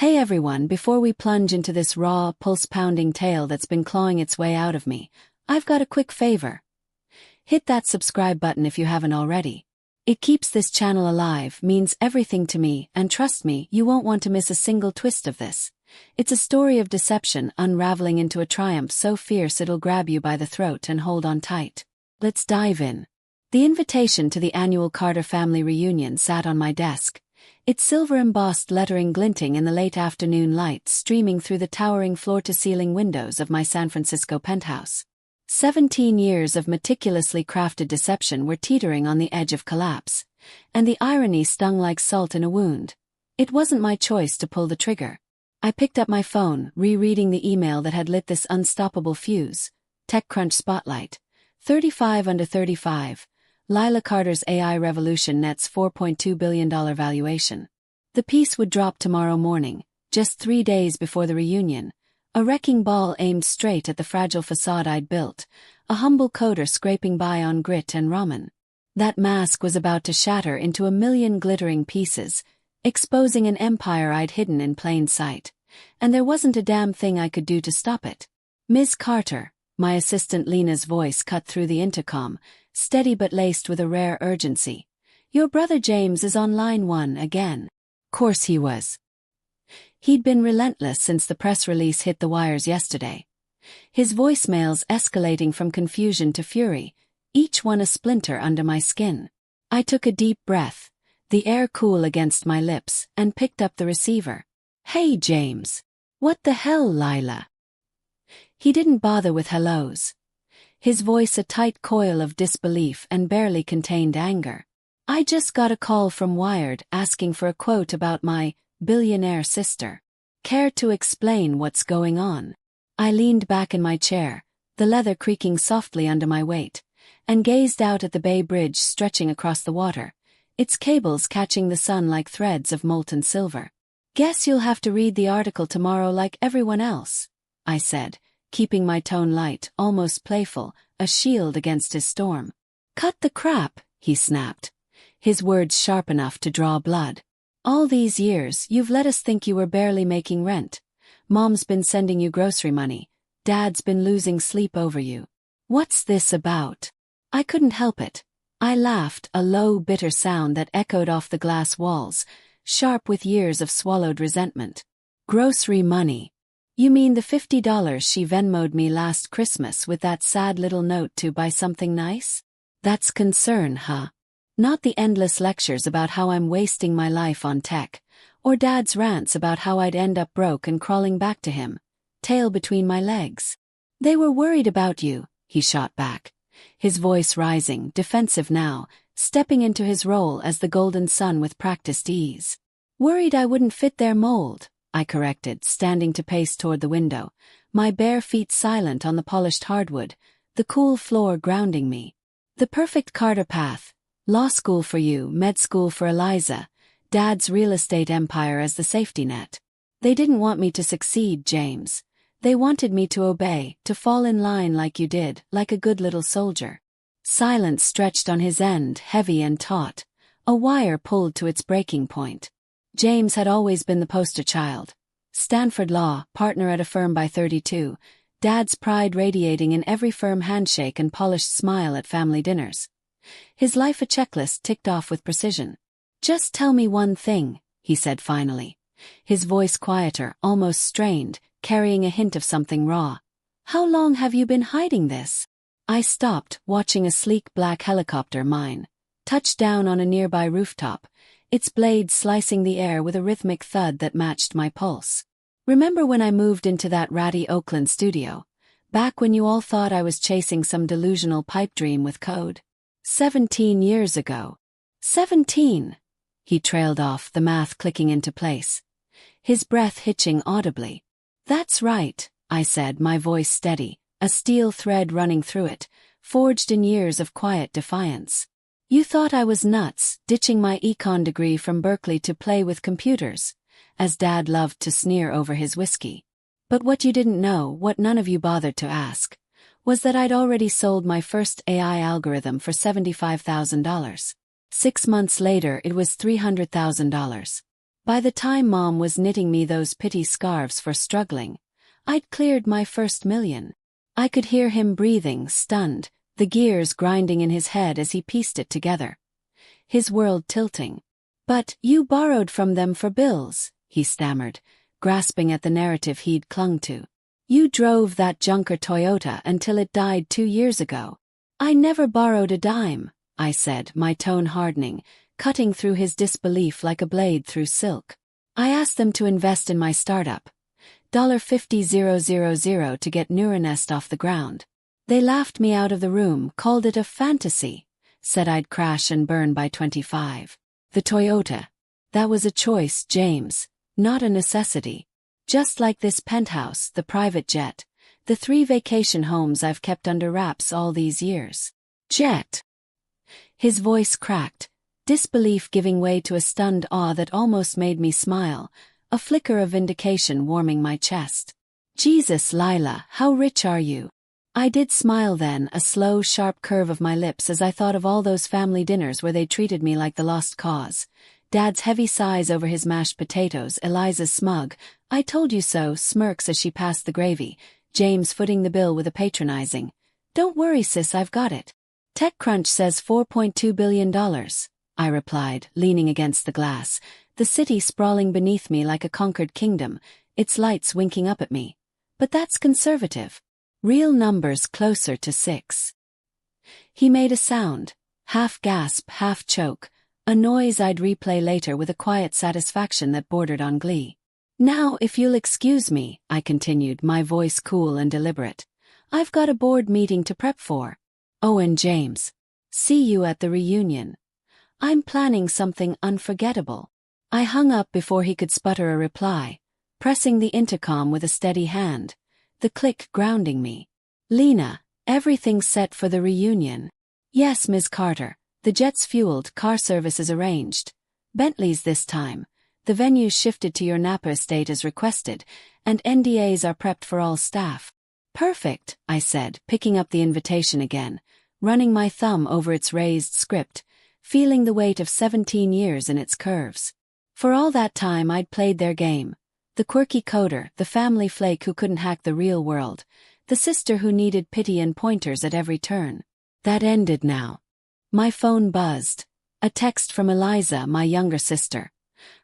Hey everyone, before we plunge into this raw, pulse-pounding tale that's been clawing its way out of me, I've got a quick favor. Hit that subscribe button if you haven't already. It keeps this channel alive, means everything to me, and trust me, you won't want to miss a single twist of this. It's a story of deception unraveling into a triumph so fierce it'll grab you by the throat and hold on tight. Let's dive in. The invitation to the annual Carter family reunion sat on my desk, its silver-embossed lettering glinting in the late afternoon light streaming through the towering floor-to-ceiling windows of my San Francisco penthouse. 17 years of meticulously crafted deception were teetering on the edge of collapse, and the irony stung like salt in a wound. It wasn't my choice to pull the trigger. I picked up my phone, rereading the email that had lit this unstoppable fuse. TechCrunch Spotlight. 35 under 35. Lila Carter's AI revolution nets $4.2 billion valuation. The piece would drop tomorrow morning, just 3 days before the reunion. A wrecking ball aimed straight at the fragile facade I'd built, a humble coder scraping by on grit and ramen. That mask was about to shatter into a million glittering pieces, exposing an empire I'd hidden in plain sight. And there wasn't a damn thing I could do to stop it. Ms. Carter, my assistant Lena's voice cut through the intercom, steady but laced with a rare urgency. Your brother James is on line 1 again. Course he was. He'd been relentless since the press release hit the wires yesterday. His voicemails escalating from confusion to fury, each one a splinter under my skin. I took a deep breath, the air cool against my lips, and picked up the receiver. Hey James. What the hell, Lila? He didn't bother with hellos. His voice a tight coil of disbelief and barely contained anger. I just got a call from Wired asking for a quote about my billionaire sister. Care to explain what's going on? I leaned back in my chair, the leather creaking softly under my weight, and gazed out at the Bay Bridge stretching across the water, its cables catching the sun like threads of molten silver. Guess you'll have to read the article tomorrow like everyone else, I said, keeping my tone light, almost playful, a shield against his storm. Cut the crap, he snapped, his words sharp enough to draw blood. All these years, you've let us think you were barely making rent. Mom's been sending you grocery money. Dad's been losing sleep over you. What's this about? I couldn't help it. I laughed, a low, bitter sound that echoed off the glass walls, sharp with years of swallowed resentment. Grocery money. You mean the $50 she Venmo'd me last Christmas with that sad little note to buy something nice? That's concern, huh? Not the endless lectures about how I'm wasting my life on tech, or Dad's rants about how I'd end up broke and crawling back to him, tail between my legs. They were worried about you, he shot back, his voice rising, defensive now, stepping into his role as the golden son with practiced ease. Worried I wouldn't fit their mold, I corrected, standing to pace toward the window, my bare feet silent on the polished hardwood, the cool floor grounding me. The perfect Carter path. Law school for you, med school for Eliza, Dad's real estate empire as the safety net. They didn't want me to succeed, James. They wanted me to obey, to fall in line like you did, like a good little soldier. Silence stretched on his end, heavy and taut, a wire pulled to its breaking point. James had always been the poster child. Stanford Law, partner at a firm by 32, Dad's pride radiating in every firm handshake and polished smile at family dinners. His life a checklist ticked off with precision. Just tell me one thing, he said finally, his voice quieter, almost strained, carrying a hint of something raw. How long have you been hiding this? I stopped, watching a sleek black helicopter mine touch down on a nearby rooftop, its blades slicing the air with a rhythmic thud that matched my pulse. Remember when I moved into that ratty Oakland studio? Back when you all thought I was chasing some delusional pipe dream with code? 17 years ago. 17. He trailed off, the math clicking into place, his breath hitching audibly. That's right, I said, my voice steady, a steel thread running through it, forged in years of quiet defiance. You thought I was nuts, ditching my econ degree from Berkeley to play with computers, as Dad loved to sneer over his whiskey. But what you didn't know, what none of you bothered to ask, was that I'd already sold my first AI algorithm for $75,000. 6 months later it was $300,000. By the time Mom was knitting me those pity scarves for struggling, I'd cleared my first million. I could hear him breathing, stunned, the gears grinding in his head as he pieced it together. His world tilting. "But you borrowed from them for bills," he stammered, grasping at the narrative he'd clung to. "You drove that junker Toyota until it died 2 years ago." "I never borrowed a dime," I said, my tone hardening, cutting through his disbelief like a blade through silk. "I asked them to invest in my startup. $50,000 to get Neuronest off the ground. They laughed me out of the room, called it a fantasy, said I'd crash and burn by 25. The Toyota. That was a choice, James, not a necessity. Just like this penthouse, the private jet, the 3 vacation homes I've kept under wraps all these years." "Jet." His voice cracked, disbelief giving way to a stunned awe that almost made me smile, a flicker of vindication warming my chest. "Jesus, Lila, how rich are you?" I did smile then, a slow, sharp curve of my lips as I thought of all those family dinners where they treated me like the lost cause. Dad's heavy sighs over his mashed potatoes, Eliza's smug, "I told you so," smirks as she passed the gravy, James footing the bill with a patronizing, "Don't worry sis, I've got it." "TechCrunch says $4.2 billion, I replied, leaning against the glass, the city sprawling beneath me like a conquered kingdom, its lights winking up at me. "But that's conservative. Real numbers closer to 6. He made a sound, half gasp, half choke, a noise I'd replay later with a quiet satisfaction that bordered on glee. "Now, if you'll excuse me," I continued, my voice cool and deliberate, "I've got a board meeting to prep for. Oh, and James. See you at the reunion. I'm planning something unforgettable." I hung up before he could sputter a reply, pressing the intercom with a steady hand, the click grounding me. "Lena, everything's set for the reunion." "Yes, Ms. Carter. The jet's fueled, car service is arranged. Bentley's this time. The venue's shifted to your Napa estate as requested, and NDAs are prepped for all staff." "Perfect," I said, picking up the invitation again, running my thumb over its raised script, feeling the weight of 17 years in its curves. For all that time I'd played their game. The quirky coder, the family flake who couldn't hack the real world, the sister who needed pity and pointers at every turn. That ended now. My phone buzzed. A text from Eliza, my younger sister.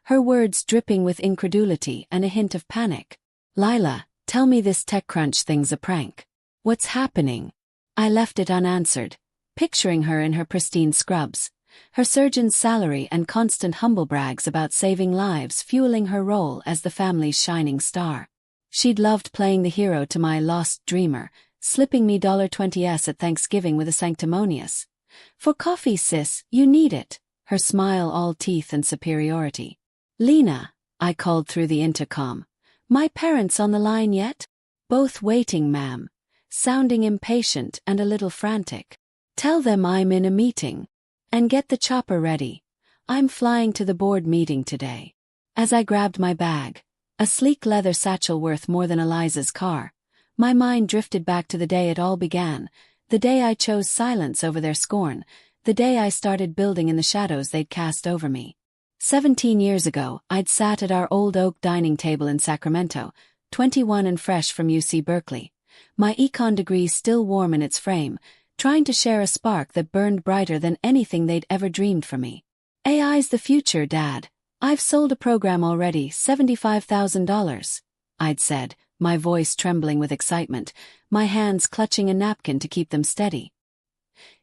Her words dripping with incredulity and a hint of panic. "Lila, tell me this TechCrunch thing's a prank. What's happening?" I left it unanswered, picturing her in her pristine scrubs, her surgeon's salary and constant humblebrags about saving lives fueling her role as the family's shining star. She'd loved playing the hero to my lost dreamer, slipping me $20s at Thanksgiving with a sanctimonious, "For coffee, sis, you need it," her smile all teeth and superiority. "Lena," I called through the intercom, "my parents on the line yet?" "Both waiting, ma'am," sounding impatient and a little frantic. "Tell them I'm in a meeting. And get the chopper ready. I'm flying to the board meeting today." As I grabbed my bag, a sleek leather satchel worth more than Eliza's car, my mind drifted back to the day it all began, the day I chose silence over their scorn, the day I started building in the shadows they'd cast over me. 17 years ago, I'd sat at our old oak dining table in Sacramento, 21 and fresh from UC Berkeley, my econ degree still warm in its frame, trying to share a spark that burned brighter than anything they'd ever dreamed for me. "AI's the future, Dad. I've sold a program already, $75,000, I'd said, my voice trembling with excitement, my hands clutching a napkin to keep them steady.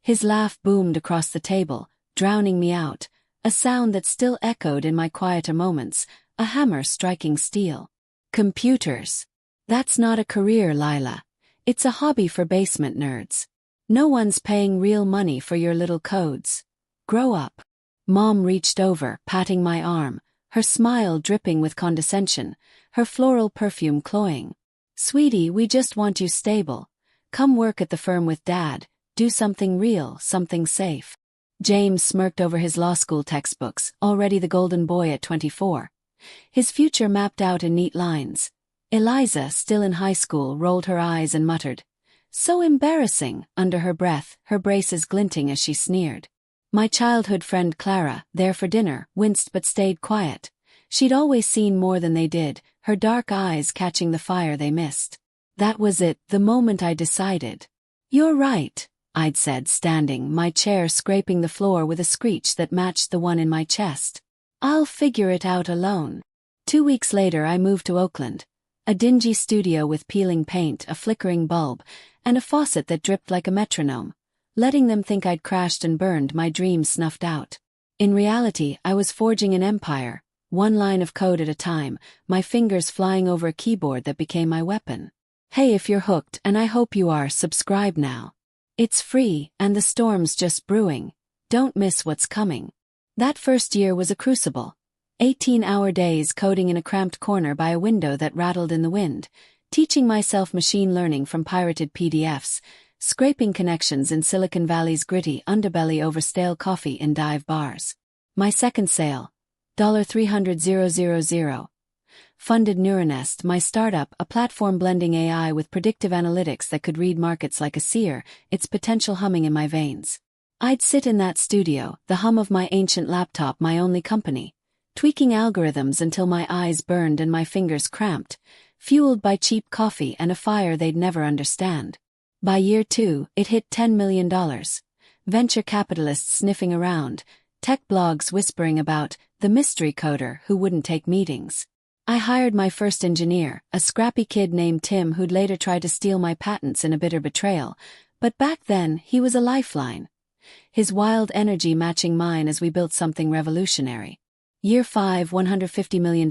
His laugh boomed across the table, drowning me out, a sound that still echoed in my quieter moments, a hammer striking steel. "Computers. That's not a career, Lila. It's a hobby for basement nerds. No one's paying real money for your little codes. Grow up." Mom reached over, patting my arm, her smile dripping with condescension, her floral perfume cloying. "Sweetie, we just want you stable. Come work at the firm with Dad, do something real, something safe." James smirked over his law school textbooks, already the golden boy at 24. His future mapped out in neat lines. Eliza, still in high school, rolled her eyes and muttered, "So embarrassing," under her breath, her braces glinting as she sneered. My childhood friend Clara, there for dinner, winced but stayed quiet. She'd always seen more than they did, her dark eyes catching the fire they missed. That was it, the moment I decided. "You're right," I'd said, standing, my chair scraping the floor with a screech that matched the one in my chest. "I'll figure it out alone." 2 weeks later I moved to Oakland. A dingy studio with peeling paint, a flickering bulb, and a faucet that dripped like a metronome. Letting them think I'd crashed and burned, my dreams snuffed out. In reality, I was forging an empire, one line of code at a time, my fingers flying over a keyboard that became my weapon. Hey, if you're hooked, and I hope you are, subscribe now. It's free, and the storm's just brewing. Don't miss what's coming. That first year was a crucible. 18-hour days coding in a cramped corner by a window that rattled in the wind, teaching myself machine learning from pirated PDFs, scraping connections in Silicon Valley's gritty underbelly over stale coffee in dive bars. My second sale, $300,000, funded Neuronest, my startup, a platform blending AI with predictive analytics that could read markets like a seer, its potential humming in my veins. I'd sit in that studio, the hum of my ancient laptop, my only company, tweaking algorithms until my eyes burned and my fingers cramped, fueled by cheap coffee and a fire they'd never understand. By year 2, it hit $10 million. Venture capitalists sniffing around, tech blogs whispering about the mystery coder who wouldn't take meetings. I hired my first engineer, a scrappy kid named Tim who'd later try to steal my patents in a bitter betrayal, but back then he was a lifeline. His wild energy matching mine as we built something revolutionary. Year 5, $150 million.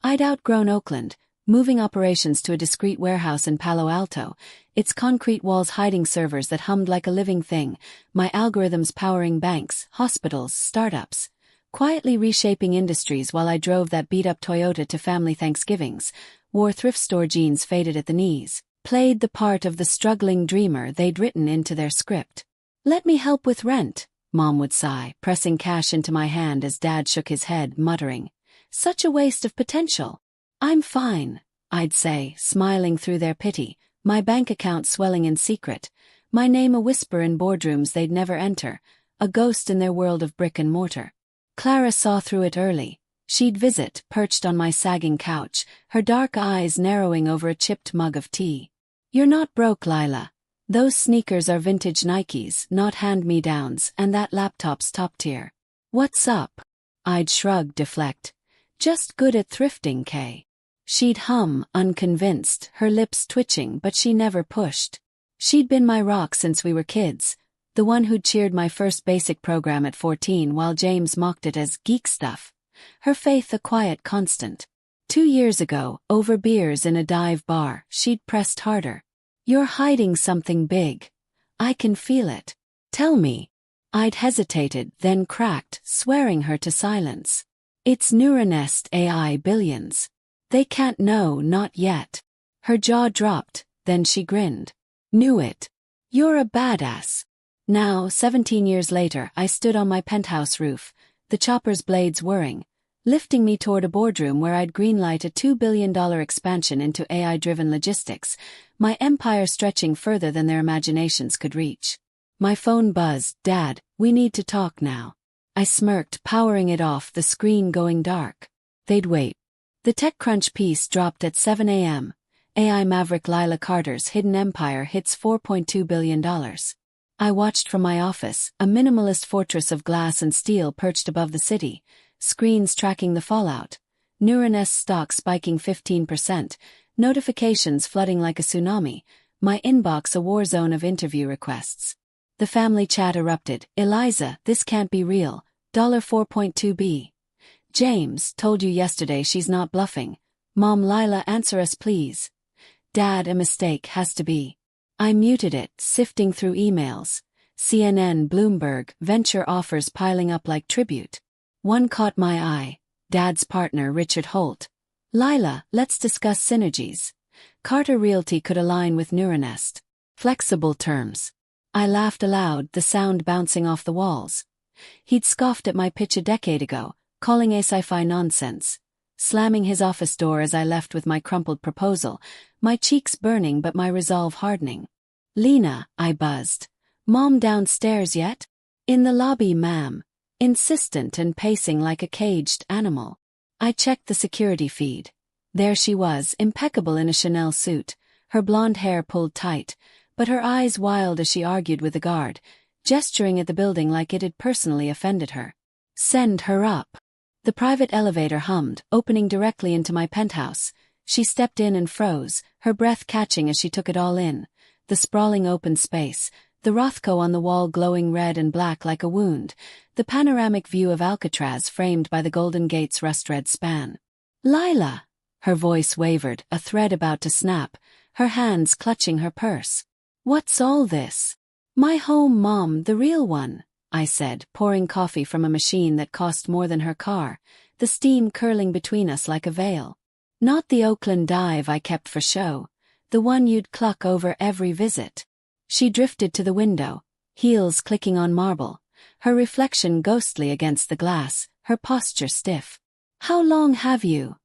I'd outgrown Oakland, moving operations to a discreet warehouse in Palo Alto, its concrete walls hiding servers that hummed like a living thing, my algorithms powering banks, hospitals, startups, quietly reshaping industries while I drove that beat-up Toyota to family Thanksgivings, wore thrift store jeans faded at the knees, played the part of the struggling dreamer they'd written into their script. "Let me help with rent," Mom would sigh, pressing cash into my hand as Dad shook his head, muttering, "Such a waste of potential." "I'm fine," I'd say, smiling through their pity, my bank account swelling in secret, my name a whisper in boardrooms they'd never enter, a ghost in their world of brick and mortar. Clara saw through it early. She'd visit, perched on my sagging couch, her dark eyes narrowing over a chipped mug of tea. "You're not broke, Lila. Those sneakers are vintage Nikes, not hand-me-downs, and that laptop's top tier." "What's up?" I'd shrug, deflect. "Just good at thrifting, Kay." She'd hum, unconvinced, her lips twitching, but she never pushed. She'd been my rock since we were kids, the one who'd cheered my first basic program at 14 while James mocked it as geek stuff. Her faith a quiet constant. 2 years ago, over beers in a dive bar, she'd pressed harder. "You're hiding something big. I can feel it. Tell me." I'd hesitated, then cracked, swearing her to silence. "It's Neuronest AI billions. They can't know, not yet." Her jaw dropped, then she grinned. "Knew it. You're a badass." Now, 17 years later, I stood on my penthouse roof, the chopper's blades whirring, lifting me toward a boardroom where I'd greenlight a $2 billion expansion into AI-driven logistics, my empire stretching further than their imaginations could reach. My phone buzzed. "Dad, we need to talk now." I smirked, powering it off, the screen going dark. They'd wait. The TechCrunch piece dropped at 7 a.m. AI maverick Lila Carter's hidden empire hits $4.2 billion. I watched from my office, a minimalist fortress of glass and steel perched above the city, screens tracking the fallout, Neuronest stock spiking 15%, notifications flooding like a tsunami, my inbox a war zone of interview requests. The family chat erupted. "Eliza, this can't be real. $4.2 billion. James, told you yesterday she's not bluffing. Mom, Lila, answer us please." "Dad, a mistake, has to be." I muted it, sifting through emails. CNN, Bloomberg, venture offers piling up like tribute. One caught my eye. Dad's partner, Richard Holt. "Lila, let's discuss synergies. Carter Realty could align with Neuronest. Flexible terms." I laughed aloud, the sound bouncing off the walls. He'd scoffed at my pitch a decade ago, calling a sci-fi nonsense. Slamming his office door as I left with my crumpled proposal, my cheeks burning but my resolve hardening. "Lena," I buzzed. "Mom downstairs yet?" "In the lobby, ma'am." Insistent and pacing like a caged animal. I checked the security feed. There she was, impeccable in a Chanel suit, her blonde hair pulled tight, but her eyes wild as she argued with the guard, gesturing at the building like it had personally offended her. Send her up. The private elevator hummed, opening directly into my penthouse. She stepped in and froze, her breath catching as she took it all in. The sprawling open space, the Rothko on the wall glowing red and black like a wound, the panoramic view of Alcatraz framed by the Golden Gate's rust-red span. Lila! Her voice wavered, a thread about to snap, her hands clutching her purse. What's all this? My home, Mom, the real one, I said, pouring coffee from a machine that cost more than her car, the steam curling between us like a veil. Not the Oakland dive I kept for show, the one you'd cluck over every visit. She drifted to the window, heels clicking on marble, her reflection ghostly against the glass, her posture stiff. How long have you?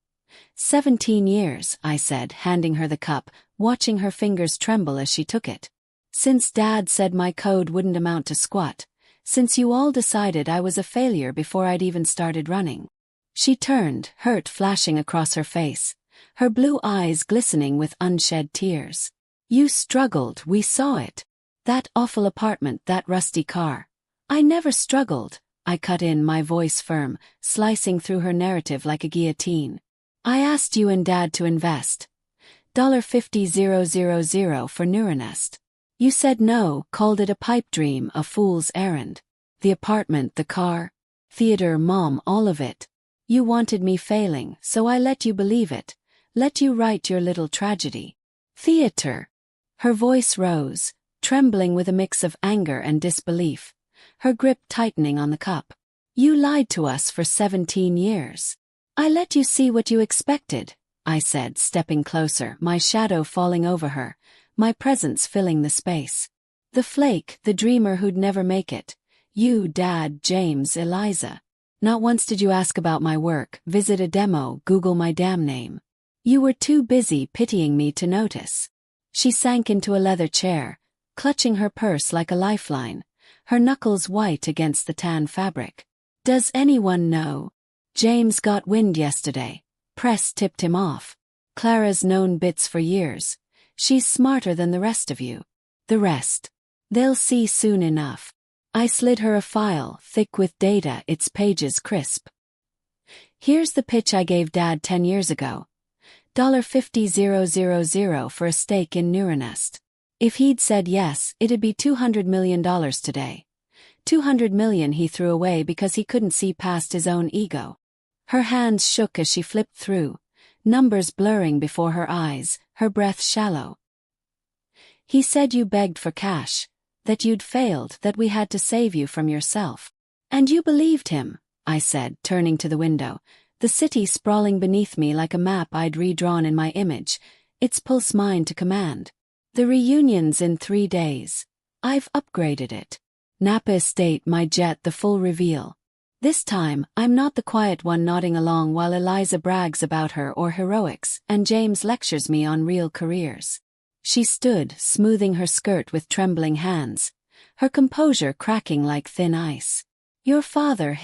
17 years, I said, handing her the cup, watching her fingers tremble as she took it. Since Dad said my code wouldn't amount to squat, since you all decided I was a failure before I'd even started running. She turned, hurt flashing across her face, her blue eyes glistening with unshed tears. You struggled, we saw it. That awful apartment, that rusty car. I never struggled, I cut in, my voice firm, slicing through her narrative like a guillotine. I asked you and Dad to invest $50,000 for Neuronest. You said no, called it a pipe dream, a fool's errand. The apartment, the car, theater, Mom, all of it. You wanted me failing, so I let you believe it, let you write your little tragedy. Theater. Her voice rose, trembling with a mix of anger and disbelief, her grip tightening on the cup. You lied to us for 17 years. I let you see what you expected, I said, stepping closer, my shadow falling over her, my presence filling the space. The flake, the dreamer who'd never make it. You, Dad, James, Eliza. Not once did you ask about my work, visit a demo, Google my damn name. You were too busy pitying me to notice. She sank into a leather chair, clutching her purse like a lifeline, her knuckles white against the tan fabric. Does anyone know? James got wind yesterday. Press tipped him off. Clara's known bits for years. She's smarter than the rest of you. The rest. They'll see soon enough. I slid her a file, thick with data, its pages crisp. Here's the pitch I gave Dad 10 years ago. $50,000 for a stake in Neuronest. If he'd said yes, it'd be $200 million today. $200 million he threw away because he couldn't see past his own ego. Her hands shook as she flipped through, numbers blurring before her eyes, her breath shallow. He said you begged for cash, that you'd failed, that we had to save you from yourself. And you believed him, I said, turning to the window, the city sprawling beneath me like a map I'd redrawn in my image, its pulse mine to command. The reunion's in 3 days. I've upgraded it. Napa Estate, my jet, the full reveal. This time, I'm not the quiet one nodding along while Eliza brags about her or heroics, and James lectures me on real careers. She stood, smoothing her skirt with trembling hands, her composure cracking like thin ice. Your father,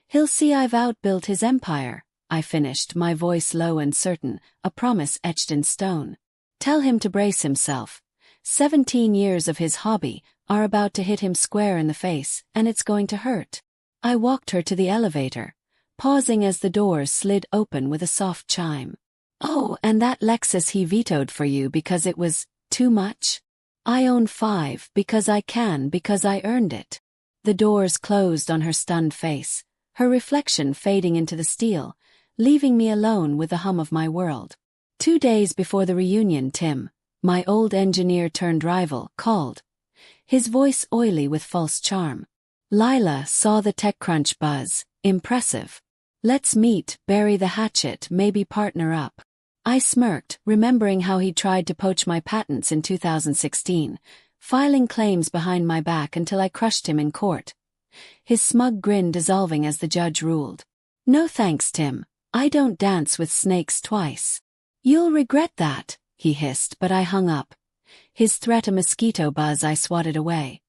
He'll see I've outbuilt his empire, I finished, my voice low and certain, a promise etched in stone. Tell him to brace himself. 17 years of his hobby are about to hit him square in the face, and it's going to hurt. I walked her to the elevator, pausing as the doors slid open with a soft chime. Oh, and that Lexus he vetoed for you because it was too much? I own 5 because I can, because I earned it. The doors closed on her stunned face, her reflection fading into the steel, leaving me alone with the hum of my world. 2 days before the reunion, Tim, my old engineer-turned-rival, called, his voice oily with false charm. Lila saw the TechCrunch buzz, impressive. Let's meet, bury the hatchet, maybe partner up. I smirked, remembering how he'd tried to poach my patents in 2016, filing claims behind my back until I crushed him in court. His smug grin dissolving as the judge ruled. No thanks, Tim. I don't dance with snakes twice. You'll regret that, he hissed, but I hung up. His threat a mosquito buzz I swatted away.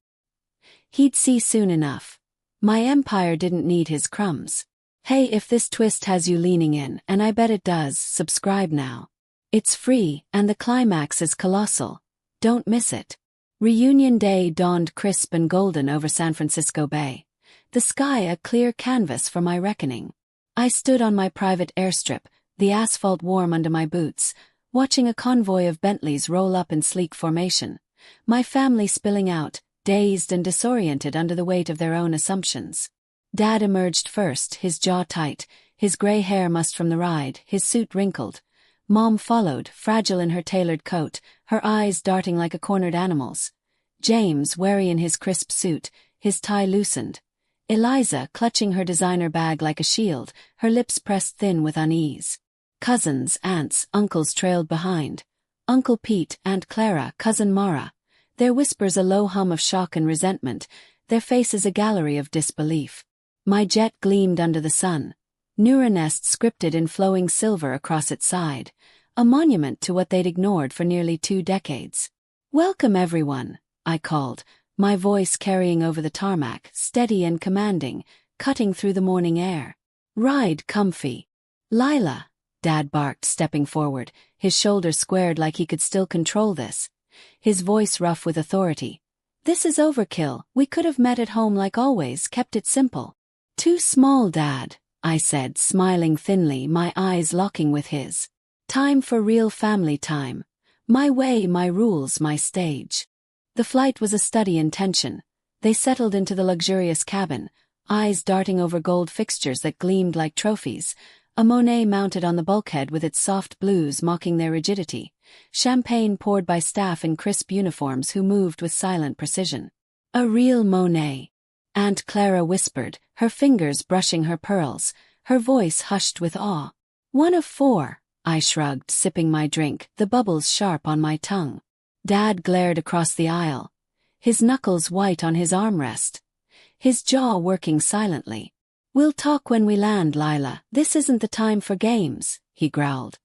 He'd see soon enough. My empire didn't need his crumbs. Hey, if this twist has you leaning in, and I bet it does, subscribe now. It's free, and the climax is colossal. Don't miss it. Reunion Day dawned crisp and golden over San Francisco Bay. The sky a clear canvas for my reckoning. I stood on my private airstrip, the asphalt warm under my boots, watching a convoy of Bentleys roll up in sleek formation. My family spilling out, dazed and disoriented under the weight of their own assumptions. Dad emerged first, his jaw tight, his gray hair mussed from the ride, his suit wrinkled. Mom followed, fragile in her tailored coat, her eyes darting like a cornered animal's. James, wary in his crisp suit, his tie loosened. Eliza, clutching her designer bag like a shield, her lips pressed thin with unease. Cousins, aunts, uncles trailed behind. Uncle Pete, Aunt Clara, Cousin Mara. Their whispers a low hum of shock and resentment, their faces a gallery of disbelief. My jet gleamed under the sun. Neuronest scripted in flowing silver across its side, a monument to what they'd ignored for nearly 2 decades. Welcome everyone, I called, my voice carrying over the tarmac, steady and commanding, cutting through the morning air. Ride comfy. Lila, Dad barked, stepping forward, his shoulders squared like he could still control this. His voice rough with authority. This is overkill, we could have met at home like always, kept it simple. Too small, Dad, I said, smiling thinly, my eyes locking with his. Time for real family time. My way, my rules, my stage. The flight was a study in tension. They settled into the luxurious cabin, eyes darting over gold fixtures that gleamed like trophies, a Monet mounted on the bulkhead with its soft blues mocking their rigidity, champagne poured by staff in crisp uniforms who moved with silent precision. A real Monet. Aunt Clara whispered, her fingers brushing her pearls, her voice hushed with awe. 1 of 4, I shrugged, sipping my drink, the bubbles sharp on my tongue. Dad glared across the aisle, his knuckles white on his armrest, his jaw working silently. We'll talk when we land, Lila, this isn't the time for games, he growled,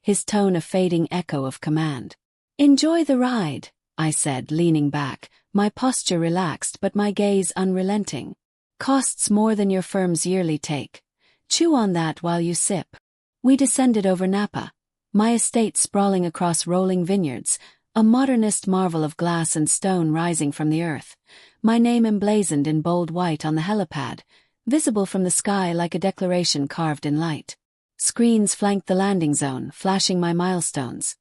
his tone a fading echo of command. Enjoy the ride, I said, leaning back, my posture relaxed but my gaze unrelenting. Costs more than your firm's yearly take. Chew on that while you sip. We descended over Napa, my estate sprawling across rolling vineyards, a modernist marvel of glass and stone rising from the earth, my name emblazoned in bold white on the helipad, visible from the sky like a declaration carved in light. Screens flanked the landing zone, flashing my milestones.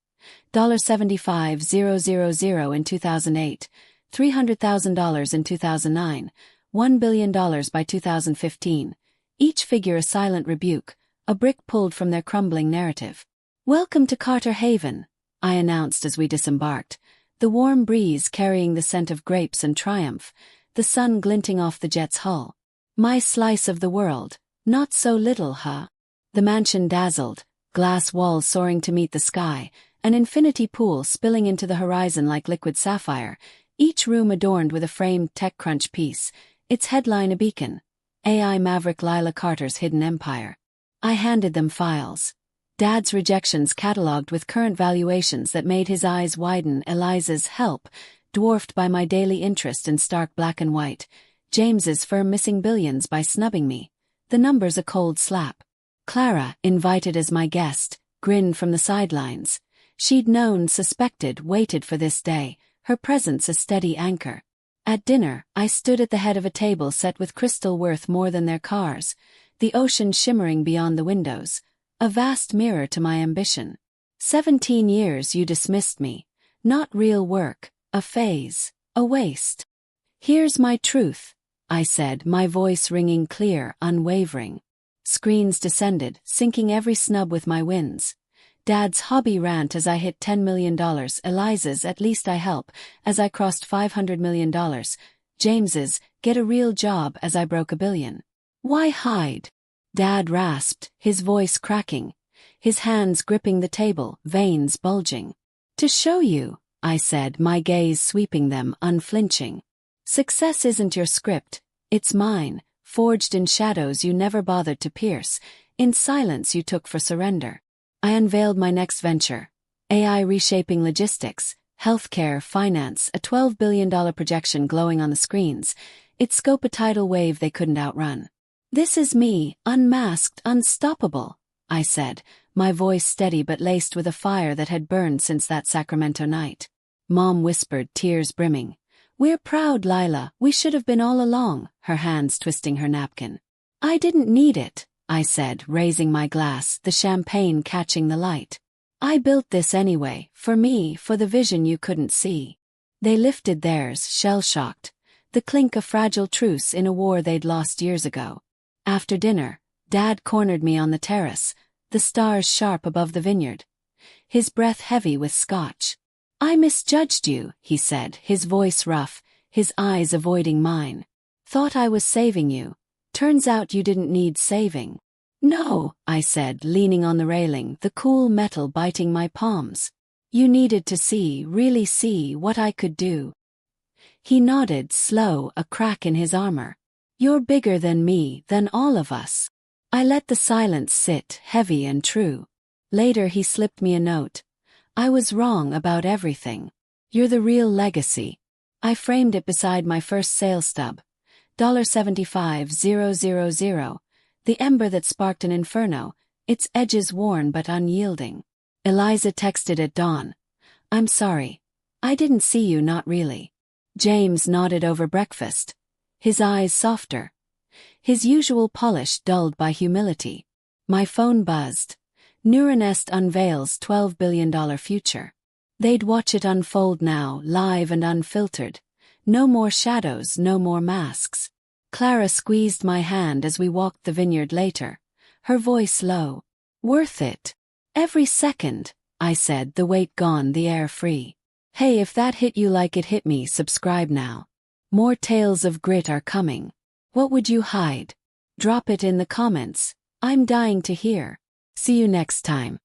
$75,000 in 2008, $300,000 in 2009, $1 billion by 2015, each figure a silent rebuke, a brick pulled from their crumbling narrative. Welcome to Carter Haven, I announced as we disembarked, the warm breeze carrying the scent of grapes and triumph, the sun glinting off the jet's hull. My slice of the world, not so little, huh? The mansion dazzled, glass walls soaring to meet the sky, an infinity pool spilling into the horizon like liquid sapphire, each room adorned with a framed TechCrunch piece, its headline a beacon, AI maverick Lila Carter's hidden empire. I handed them files. Dad's rejections catalogued with current valuations that made his eyes widen, Eliza's help, dwarfed by my daily interest in stark black and white, James's firm missing billions by snubbing me, the numbers a cold slap. Clara, invited as my guest, grinned from the sidelines. She'd known, suspected, waited for this day, her presence a steady anchor. At dinner, I stood at the head of a table set with crystal worth more than their cars, the ocean shimmering beyond the windows, a vast mirror to my ambition. 17 years you dismissed me. Not real work, a phase, a waste. Here's my truth, I said, my voice ringing clear, unwavering. Screens descended, sinking every snub with my wins. Dad's hobby rant as I hit $10 million, Eliza's at least I help, as I crossed $500 million, James's get a real job as I broke $1 billion. Why hide? Dad rasped, his voice cracking, his hands gripping the table, veins bulging. To show you, I said, my gaze sweeping them, unflinching. Success isn't your script, it's mine, forged in shadows you never bothered to pierce, in silence you took for surrender. I unveiled my next venture, AI reshaping logistics, healthcare, finance, a $12 billion projection glowing on the screens, its scope a tidal wave they couldn't outrun. This is me, unmasked, unstoppable, I said, my voice steady but laced with a fire that had burned since that Sacramento night. Mom whispered, tears brimming. We're proud, Lila, we should have been all along, her hands twisting her napkin. I didn't need it, I said, raising my glass, the champagne catching the light. I built this anyway, for me, for the vision you couldn't see. They lifted theirs, shell-shocked, the clink of fragile truce in a war they'd lost years ago. After dinner, Dad cornered me on the terrace, the stars sharp above the vineyard. His breath heavy with scotch. I misjudged you, he said, his voice rough, his eyes avoiding mine. Thought I was saving you. Turns out you didn't need saving. No, I said, leaning on the railing, the cool metal biting my palms. You needed to see, really see, what I could do. He nodded, slow, a crack in his armor. You're bigger than me, than all of us. I let the silence sit, heavy and true. Later he slipped me a note. I was wrong about everything. You're the real legacy. I framed it beside my first sales stub. $75000. The ember that sparked an inferno, its edges worn but unyielding. Eliza texted at dawn. I'm sorry. I didn't see you, not really. James nodded over breakfast, his eyes softer, his usual polish dulled by humility. My phone buzzed. Neuronest unveils $12 billion future. They'd watch it unfold now, live and unfiltered. No more shadows, no more masks. Clara squeezed my hand as we walked the vineyard later, her voice low. Worth it. Every second, I said, the weight gone, the air free. Hey, if that hit you like it hit me, subscribe now. More tales of grit are coming. What would you hide? Drop it in the comments. I'm dying to hear. See you next time.